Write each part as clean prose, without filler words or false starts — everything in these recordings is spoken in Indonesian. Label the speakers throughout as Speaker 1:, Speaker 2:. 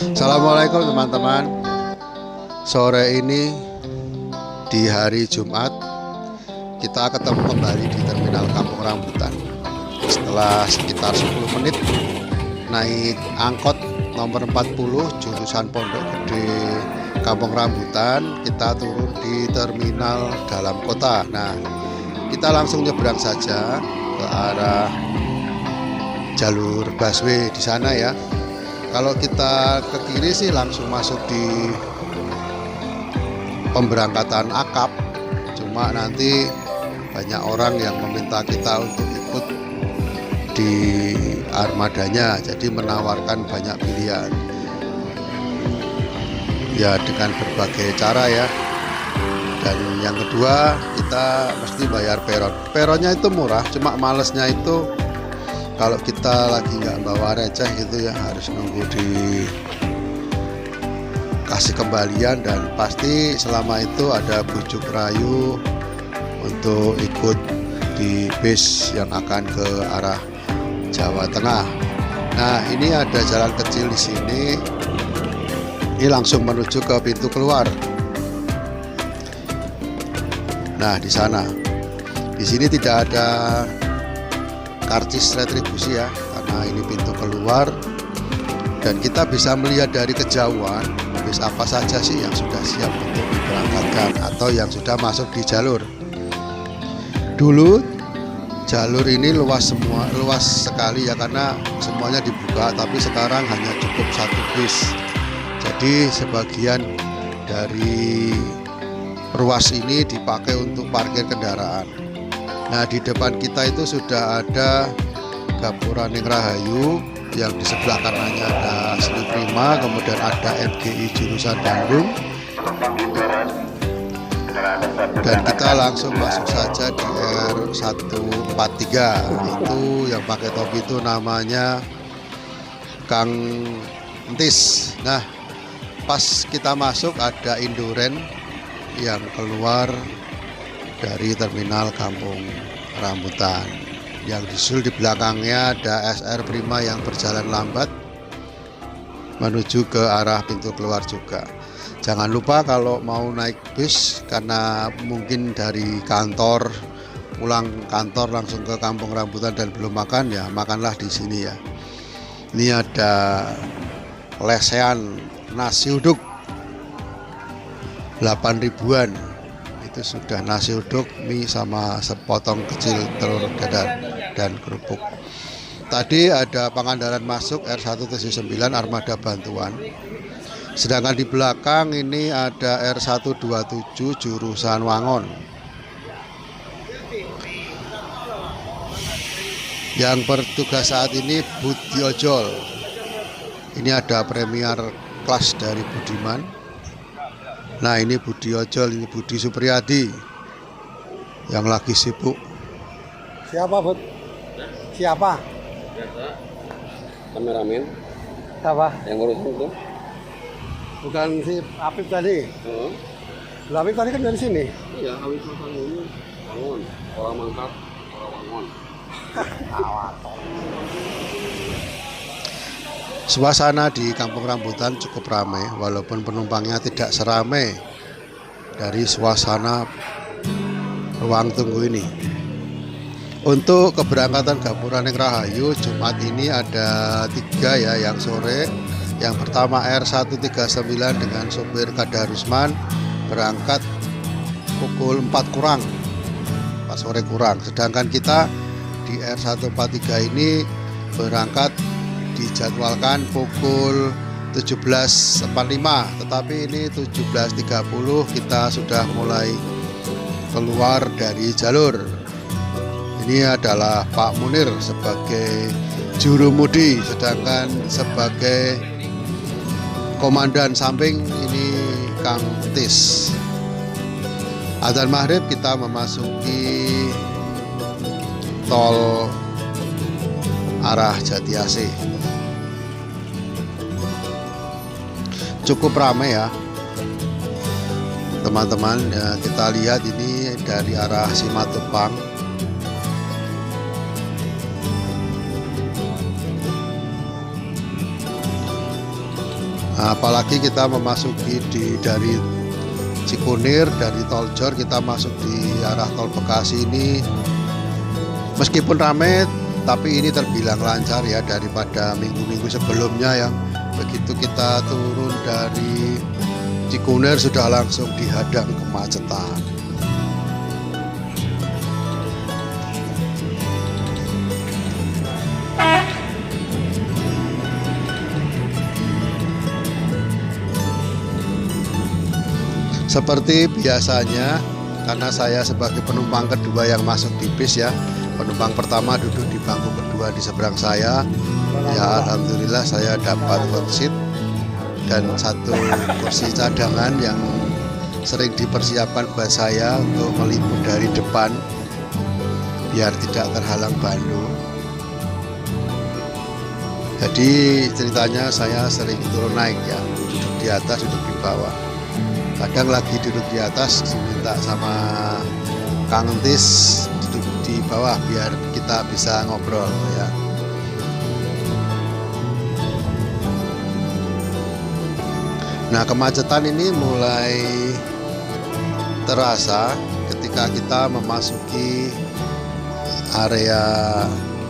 Speaker 1: Assalamualaikum teman-teman. Sore ini di hari Jumat kita ketemu kembali di Terminal Kampung Rambutan. Setelah sekitar 10 menit naik angkot nomor 40 jurusan Pondok Gede Kampung Rambutan, kita turun di terminal dalam kota. Nah, kita langsung nyebrang saja ke arah jalur busway di sana ya. Kalau kita ke kiri sih langsung masuk di pemberangkatan akap. Cuma nanti banyak orang yang meminta kita untuk ikut di armadanya, jadi menawarkan banyak pilihan ya dengan berbagai cara ya. Dan yang kedua, kita mesti bayar peron. Peronnya itu murah, cuma malesnya itu kalau kita lagi nggak bawa receh gitu ya, harus nunggu di kasih kembalian. Dan pasti selama itu ada bujuk rayu untuk ikut di bis yang akan ke arah Jawa Tengah. Nah, ini ada jalan kecil di sini. Ini langsung menuju ke pintu keluar. Nah, di sana. Di sini tidak ada karcis retribusi ya, karena ini pintu keluar dan kita bisa melihat dari kejauhan bis apa saja sih yang sudah siap untuk diberangkatkan atau yang sudah masuk di jalur. Dulu jalur ini luas sekali ya, karena semuanya dibuka, tapi sekarang hanya cukup satu bis. Jadi sebagian dari ruas ini dipakai untuk parkir kendaraan. Nah, di depan kita itu sudah ada Gapuraning Rahayu, yang di sebelah kanannya ada Seni Prima, kemudian ada MGI jurusan Bandung. Dan kita langsung masuk saja di R143. Itu yang pakai topi itu namanya Kang Entis. Nah, pas kita masuk ada Indoren yang keluar dari terminal Kampung Rambutan. Yang disusul di belakangnya ada SR Prima yang berjalan lambat menuju ke arah pintu keluar juga. Jangan lupa kalau mau naik bis, karena mungkin dari kantor pulang kantor langsung ke Kampung Rambutan dan belum makan, ya makanlah di sini ya. Ini ada lesehan nasi uduk 8 ribuan. Itu sudah nasi uduk, mie sama sepotong kecil telur dadar dan kerupuk. Tadi ada Pangandaran masuk R179 armada bantuan. Sedangkan di belakang ini ada R127 jurusan Wangon. Yang bertugas saat ini Budi Ojol. Ini ada premier kelas dari Budiman. Nah, ini Budi Ojol, ini Budi Supriyadi yang lagi sibuk.
Speaker 2: Siapa, Bud? Siapa?
Speaker 3: Kameramen.
Speaker 2: Siapa?
Speaker 3: Yang ngurusin itu?
Speaker 2: Bukan si Apip tadi.
Speaker 3: Oh.
Speaker 2: Lah, Apip tadi kan dari sini.
Speaker 3: Iya, habis makan ini bangun. Orang mangkat, orang bangun.
Speaker 1: Suasana di Kampung Rambutan cukup ramai, walaupun penumpangnya tidak seramai dari suasana ruang tunggu ini. Untuk keberangkatan Gapuraning Rahayu Jumat ini ada 3 ya yang sore. Yang pertama R139 dengan sopir Kadarusman berangkat pukul 4 kurang, 4 sore kurang. Sedangkan kita di R143 ini berangkat dijadwalkan pukul 17.45, tetapi ini 17.30 kita sudah mulai keluar dari jalur. Ini adalah Pak Munir sebagai jurumudi, sedangkan sebagai komandan samping ini Kang Tis. Adzan maghrib kita memasuki tol arah Jatiasih. Cukup ramai ya teman-teman ya, kita lihat ini dari arah Simatupang. Apalagi kita memasuki dari Cikunir, dari Tol Jor kita masuk di arah Tol Bekasi ini, meskipun ramai tapi ini terbilang lancar ya daripada minggu-minggu sebelumnya yang begitu kita turun dari Cikunir sudah langsung dihadang kemacetan. Seperti biasanya, karena saya sebagai penumpang kedua yang masuk di bis ya, penumpang pertama duduk di bangku kedua di seberang saya, ya alhamdulillah saya dapat hot seat dan satu kursi cadangan yang sering dipersiapkan buat saya untuk meliput dari depan biar tidak terhalang Bandung. Jadi ceritanya saya sering turun naik ya, duduk di atas, duduk di bawah. Kadang lagi duduk di atas minta sama Kang Entis duduk di bawah biar kita bisa ngobrol ya. Nah, kemacetan ini mulai terasa ketika kita memasuki area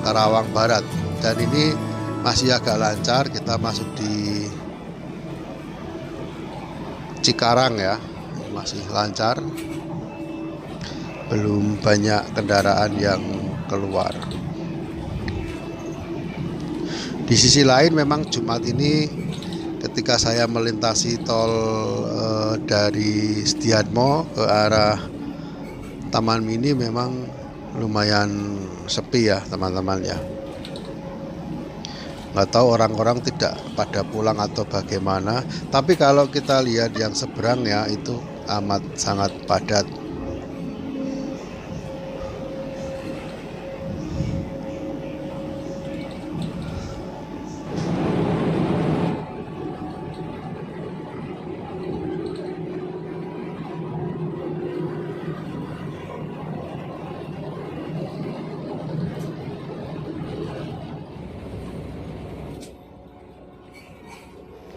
Speaker 1: Karawang Barat, dan ini masih agak lancar. Kita masuk di Cikarang ya, masih lancar, belum banyak kendaraan yang keluar. Di sisi lain memang Jumat ini ketika saya melintasi tol dari Setiatmo ke arah Taman Mini memang lumayan sepi ya teman-teman ya. Nggak tahu orang-orang tidak pada pulang atau bagaimana, tapi kalau kita lihat yang seberang ya itu amat sangat padat.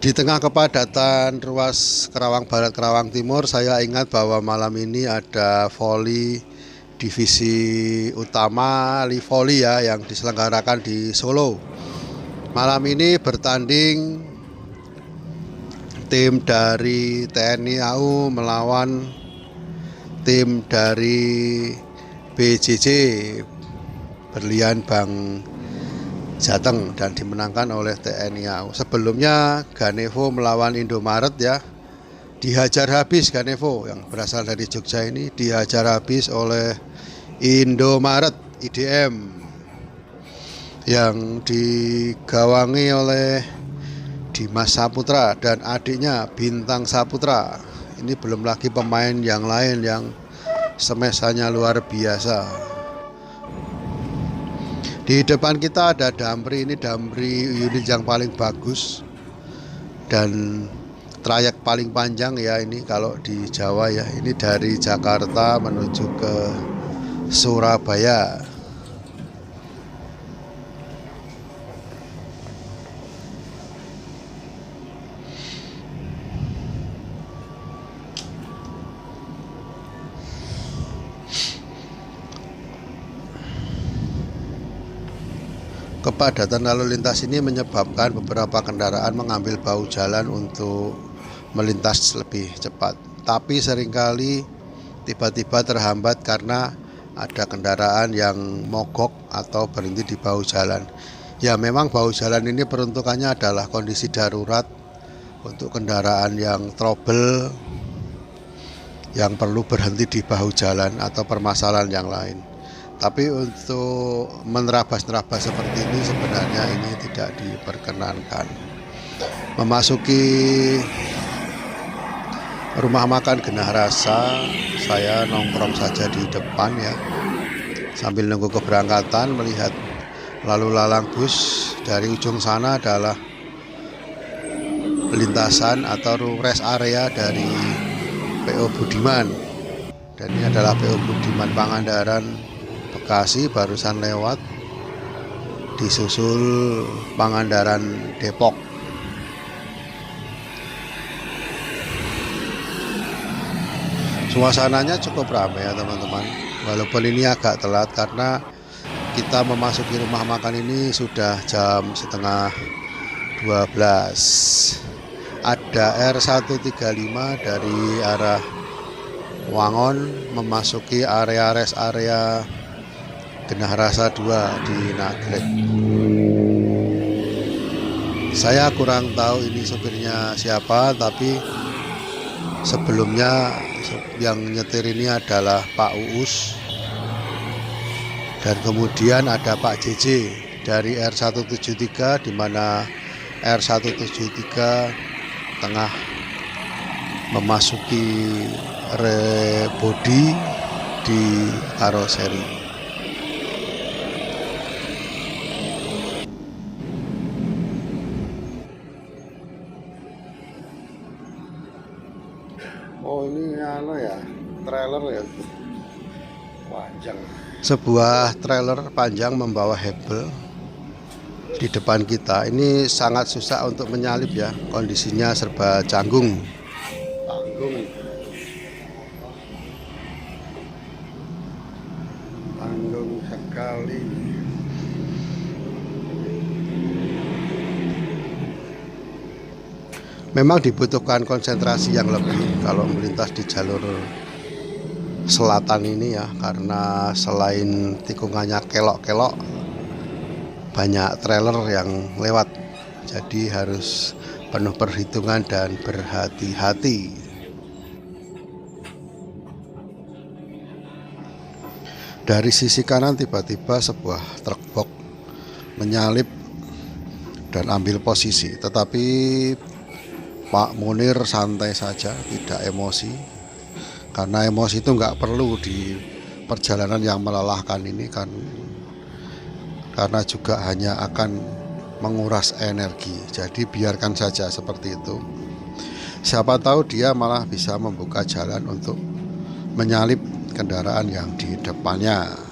Speaker 1: Di tengah kepadatan ruas Karawang Barat Karawang Timur, saya ingat bahwa malam ini ada voli divisi utama Livoli ya yang diselenggarakan di Solo. Malam ini bertanding tim dari TNI AU melawan tim dari BJJ Berlian Bang Jateng dan dimenangkan oleh TNI AU. Sebelumnya Ganevo melawan Indomaret ya, dihajar habis. Ganevo yang berasal dari Jogja ini dihajar habis oleh Indomaret IDM yang digawangi oleh Dimas Saputra dan adiknya Bintang Saputra. Ini belum lagi pemain yang lain yang semesanya luar biasa. Di depan kita ada Damri, ini Damri unit yang paling bagus dan trayek paling panjang ya ini kalau di Jawa ya. Ini dari Jakarta menuju ke Surabaya. Kepadatan lalu lintas ini menyebabkan beberapa kendaraan mengambil bahu jalan untuk melintas lebih cepat. Tapi seringkali tiba-tiba terhambat karena ada kendaraan yang mogok atau berhenti di bahu jalan. Ya memang bahu jalan ini peruntukannya adalah kondisi darurat untuk kendaraan yang trouble, yang perlu berhenti di bahu jalan atau permasalahan yang lain. Tapi untuk menerabas-nerabas seperti ini sebenarnya ini tidak diperkenankan. Memasuki rumah makan Genah Rasa, saya nongkrong saja di depan ya, sambil nunggu keberangkatan, melihat lalu lalang bus. Dari ujung sana adalah lintasan atau rest area dari PO Budiman, dan ini adalah PO Budiman Pangandaran Bekasi, barusan lewat, disusul Pangandaran Depok. Suasananya cukup ramai ya teman-teman. Walaupun ini agak telat karena kita memasuki rumah makan ini sudah jam setengah 12. Ada R135 dari arah Wangon memasuki area rest area Genah Rasa 2 di Nagrek. Saya kurang tahu ini sopirnya siapa, tapi sebelumnya yang nyetir ini adalah Pak Uus, dan kemudian ada Pak JJ dari R173, di mana R173 tengah memasuki rebody di karoseri.
Speaker 2: Oh ini ya, trailer ya, panjang.
Speaker 1: Sebuah trailer panjang membawa hebel di depan kita. Ini sangat susah untuk menyalip ya, kondisinya serba canggung.
Speaker 2: Tanggung sekali.
Speaker 1: Memang dibutuhkan konsentrasi yang lebih kalau melintas di jalur selatan ini ya, karena selain tikungannya kelok-kelok, banyak trailer yang lewat, jadi harus penuh perhitungan dan berhati-hati. Dari sisi kanan tiba-tiba sebuah truk box menyalip dan ambil posisi, tetapi Pak Munir santai saja, tidak emosi, karena emosi itu nggak perlu di perjalanan yang melelahkan ini kan, karena juga hanya akan menguras energi. Jadi biarkan saja seperti itu. Siapa tahu dia malah bisa membuka jalan untuk menyalip kendaraan yang di depannya.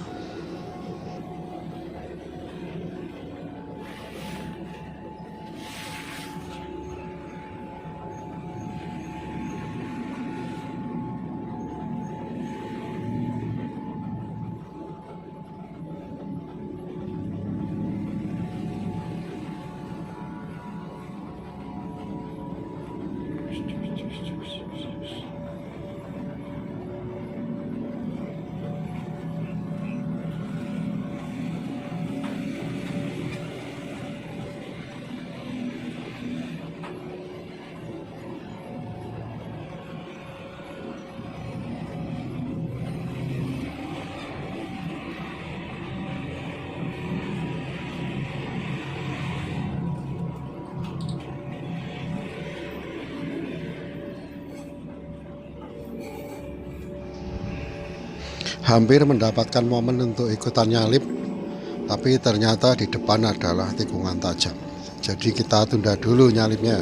Speaker 1: Hampir mendapatkan momen untuk ikutan nyalip, tapi ternyata di depan adalah tikungan tajam. Jadi kita tunda dulu nyalipnya.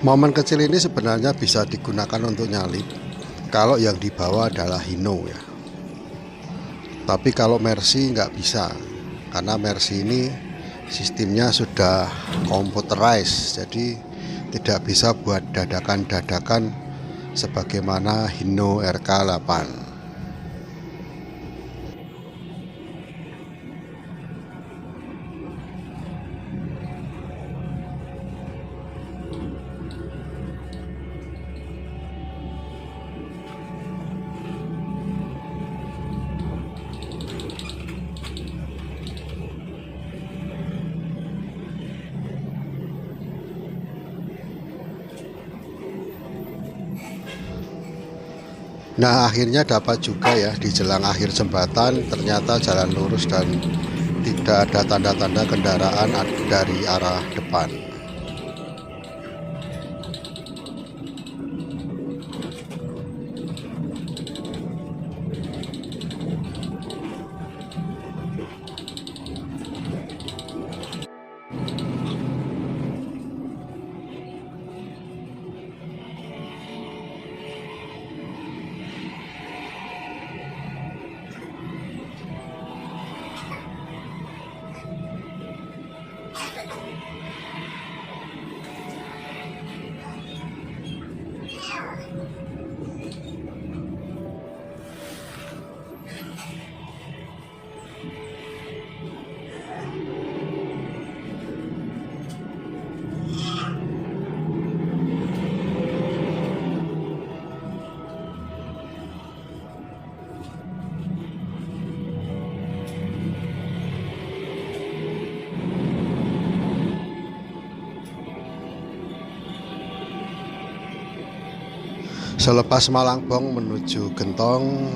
Speaker 1: Momen kecil ini sebenarnya bisa digunakan untuk nyalip kalau yang dibawa adalah Hino ya. Tapi kalau Mercy nggak bisa, karena Mercy ini sistemnya sudah computerized, jadi tidak bisa buat dadakan-dadakan sebagaimana Hino RK8. Nah akhirnya dapat juga ya, di jelang akhir jembatan ternyata jalan lurus dan tidak ada tanda-tanda kendaraan dari arah depan. Selepas Malangbong menuju Gentong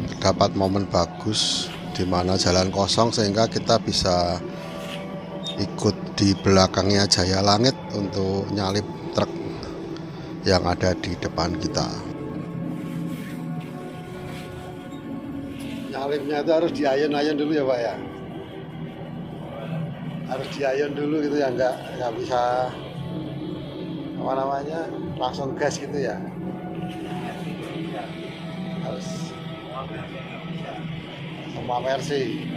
Speaker 1: terdapat momen bagus di mana jalan kosong sehingga kita bisa ikut di belakangnya Jaya Langit untuk nyalip truk yang ada di depan kita.
Speaker 2: Nyalipnya itu harus diayun-ayun dulu ya Pak ya. Harus diayun dulu gitu ya, nggak bisa apa namanya langsung gas gitu ya. Harus semua versi.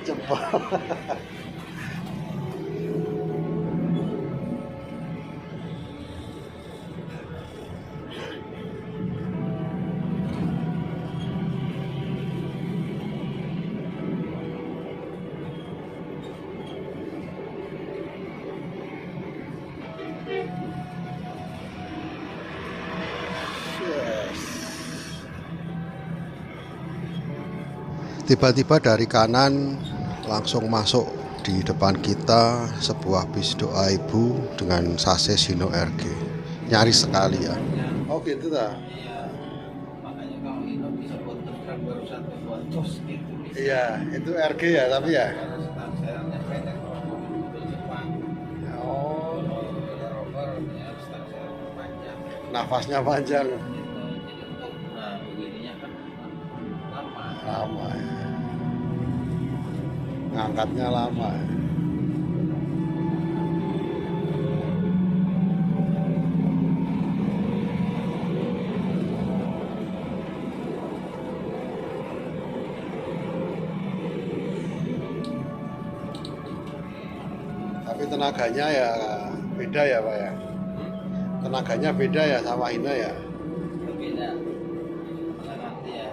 Speaker 2: Jempol.
Speaker 1: Tiba-tiba dari kanan langsung masuk di depan kita sebuah bis doa ibu dengan sasis Hino RG. Nyaris sekali ya.
Speaker 2: Oh gitu dah.
Speaker 4: Makanya kalau Hino bisa buat truk baru satu buat tos gitu.
Speaker 2: Iya, itu RG ya tapi ya.
Speaker 4: Karena setang serangnya pendek kalau mau mobil Jepang.
Speaker 2: Oh,
Speaker 4: Kalau rover ya setang serangnya panjang.
Speaker 2: nafasnya panjang.
Speaker 4: Gitu. Jadi untuk begininya kan lama.
Speaker 2: Lama ya. Ngangkatnya lama. Tapi tenaganya ya beda ya Pak ya. Tenaganya beda ya sama Hino ya.
Speaker 4: Berbeda. Karena nanti ya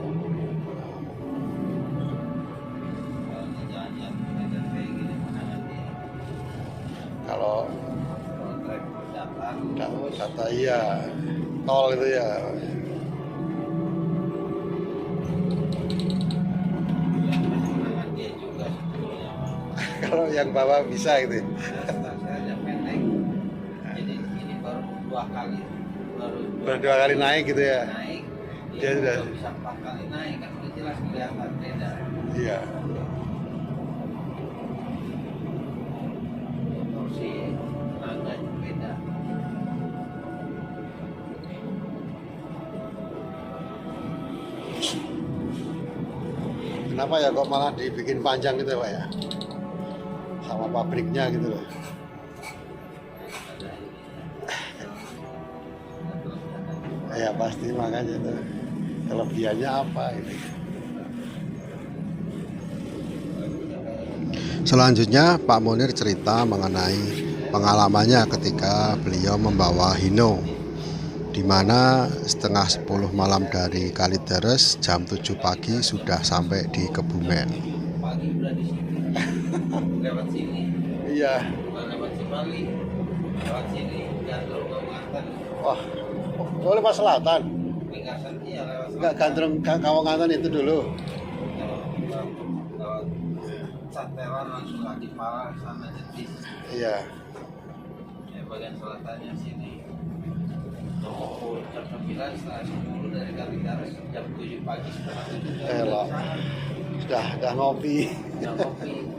Speaker 4: kalau di jalan-jalan medan kayak gini mana nanti
Speaker 2: Kalau
Speaker 4: kalau trek datang
Speaker 2: kata iya tol itu ya.
Speaker 4: dengan dia juga sebetulnya.
Speaker 2: Kalau yang bawa bisa gitu. Ya.
Speaker 4: Setang serangnya pendek. Jadi ini baru dua kali
Speaker 2: Baru dua kali naik gitu ya.
Speaker 4: naik
Speaker 2: Dia
Speaker 4: dia
Speaker 2: sudah-
Speaker 4: udah bisa 4 kali naik kan udah jelas kelihatan beda
Speaker 2: Iya.
Speaker 4: torsi tenaganya beda.
Speaker 2: Kenapa ya kok malah dibikin panjang gitu Pak ya? Sama pabriknya gitu loh. Ya pasti makanya tuh kelebihannya apa ini.
Speaker 1: Selanjutnya Pak Munir cerita mengenai pengalamannya ketika beliau membawa Hino, di mana setengah 10 malam dari Kalideres, jam 7 pagi sudah sampai di Kebumen.
Speaker 4: Pagi udah di sini lewat sini
Speaker 2: Iya.
Speaker 4: bukan lewat Cipali lewat sini Gandrung Kawangan
Speaker 2: Wah. Oh, lewat selatan.
Speaker 4: Pinggasan iya lewat
Speaker 2: Enggak Gandrung Kawangan itu dulu.
Speaker 4: lewat Santeran langsung kaki Malang sana Jetis
Speaker 2: Iya.
Speaker 4: ya bagian selatannya sini pukul jam 9 setengah 10 dari Kalideres jam 7 pagi setengah 7
Speaker 2: Elok. Sudah ngopi.
Speaker 4: jam kopi.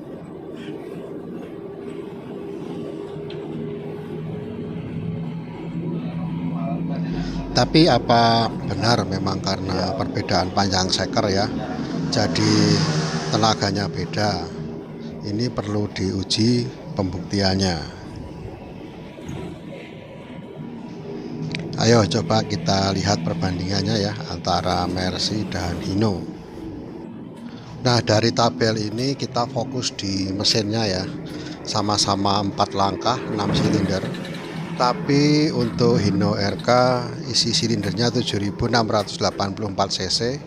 Speaker 1: Tapi apa benar memang karena perbedaan panjang seker ya, jadi tenaganya beda? Ini perlu diuji pembuktiannya. Ayo coba kita lihat perbandingannya ya antara Mercy dan Hino. Nah, dari tabel ini kita fokus di mesinnya ya. Sama-sama 4 langkah 6 silinder. Tapi untuk Hino RK isi silindernya 7.684 cc,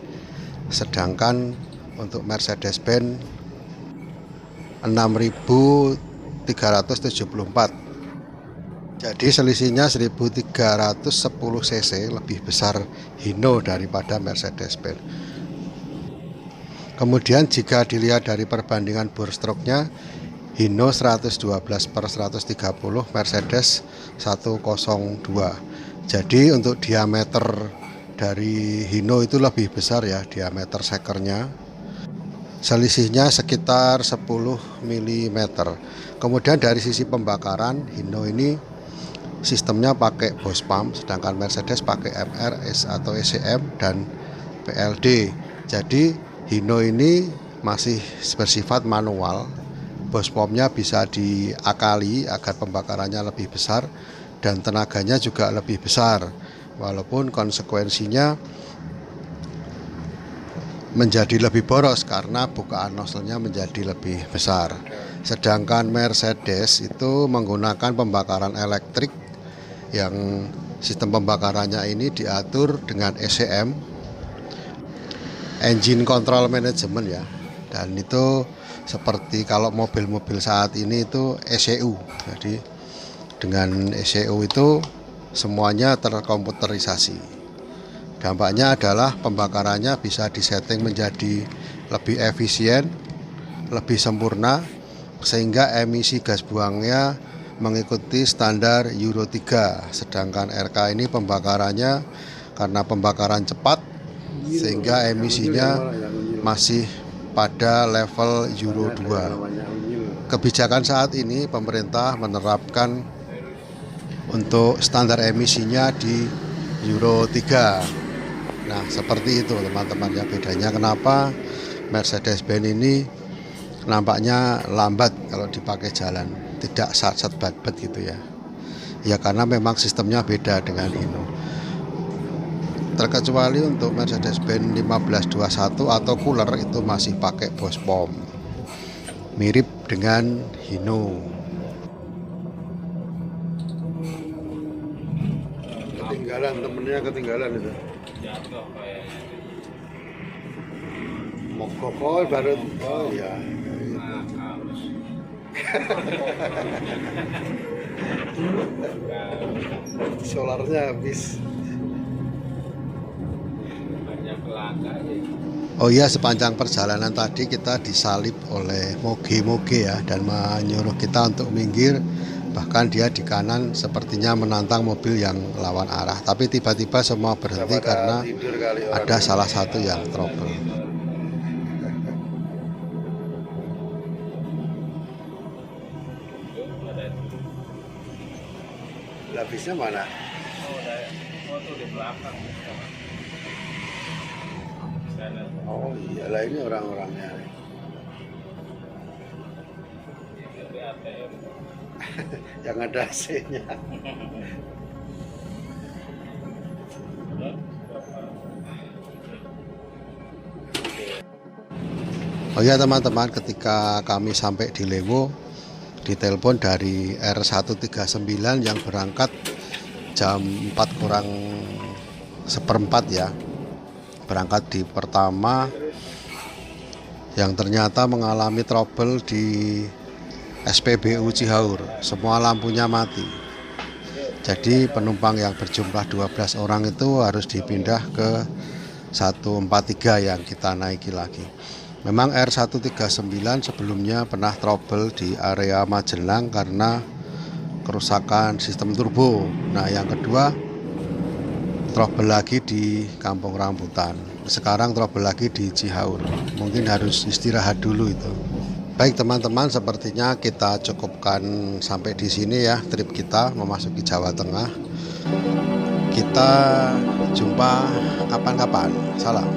Speaker 1: sedangkan untuk Mercedes-Benz 6.374. Jadi selisihnya 1.310 cc lebih besar Hino daripada Mercedes-Benz. Kemudian jika dilihat dari perbandingan bore stroke-nya, Hino 112/130, Mercedes 102. Jadi untuk diameter dari Hino itu lebih besar ya, diameter sekernya. Selisihnya sekitar 10 mm. Kemudian dari sisi pembakaran, Hino ini sistemnya pakai Bosch pump, sedangkan Mercedes pakai MRS atau ECM dan PLD. Jadi Hino ini masih bersifat manual. Bosch pumpnya bisa diakali agar pembakarannya lebih besar dan tenaganya juga lebih besar, walaupun konsekuensinya menjadi lebih boros karena bukaan nozzle-nya menjadi lebih besar. Sedangkan Mercedes itu menggunakan pembakaran elektrik yang sistem pembakarannya ini diatur dengan ECM, Engine Control Management ya, dan itu seperti kalau mobil-mobil saat ini itu ECU. Jadi dengan ECU itu semuanya terkomputerisasi. Dampaknya adalah pembakarannya bisa disetting menjadi lebih efisien, lebih sempurna, sehingga emisi gas buangnya mengikuti standar Euro 3. Sedangkan RK ini pembakarannya karena pembakaran cepat, sehingga emisinya masih pada level Euro 2. Kebijakan saat ini pemerintah menerapkan untuk standar emisinya di Euro 3. Nah, seperti itu teman-teman ya, bedanya kenapa Mercedes-Benz ini nampaknya lambat kalau dipakai jalan, tidak sat-sat bat-bat gitu ya. Ya karena memang sistemnya beda dengan Hino. Terkecuali untuk Mercedes-Benz 1521 atau cooler itu masih pakai Bosch pump. Mirip dengan Hino.
Speaker 2: Ketinggalan, temennya ketinggalan itu.
Speaker 4: Jatuh kayaknya.
Speaker 2: Mogok baru, oh iya.
Speaker 4: Nah, harus.
Speaker 2: Solarnya habis.
Speaker 4: Banyak pelanggar ya.
Speaker 1: Oh iya, sepanjang perjalanan tadi kita disalib oleh moge-moge ya, dan menyuruh kita untuk minggir. Bahkan dia di kanan sepertinya menantang mobil yang lawan arah. Tapi tiba-tiba semua berhenti karena ada salah satu yang trouble.
Speaker 2: Habisnya mana?
Speaker 4: Oh tuh di belakang. Sana.
Speaker 2: Oh iyalah, ini orang-orangnya.
Speaker 4: Di ATM.
Speaker 2: Yang ada AC-nya.
Speaker 1: Oh ya teman-teman, ketika kami sampai di Lewo, ditelepon dari R139 yang berangkat jam 4 kurang seperempat ya, berangkat di pertama, yang ternyata mengalami trouble di SPBU Cihaur, semua lampunya mati. Jadi penumpang yang berjumlah 12 orang itu harus dipindah ke 143 yang kita naiki lagi. Memang R139 sebelumnya pernah trouble di area Magelang karena kerusakan sistem turbo. Nah, yang kedua trouble lagi di Kampung Rambutan. Sekarang trouble lagi di Cihaur. Mungkin harus istirahat dulu itu. Baik teman-teman, sepertinya kita cukupkan sampai di sini ya trip kita memasuki Jawa Tengah. Kita jumpa kapan-kapan. Salam.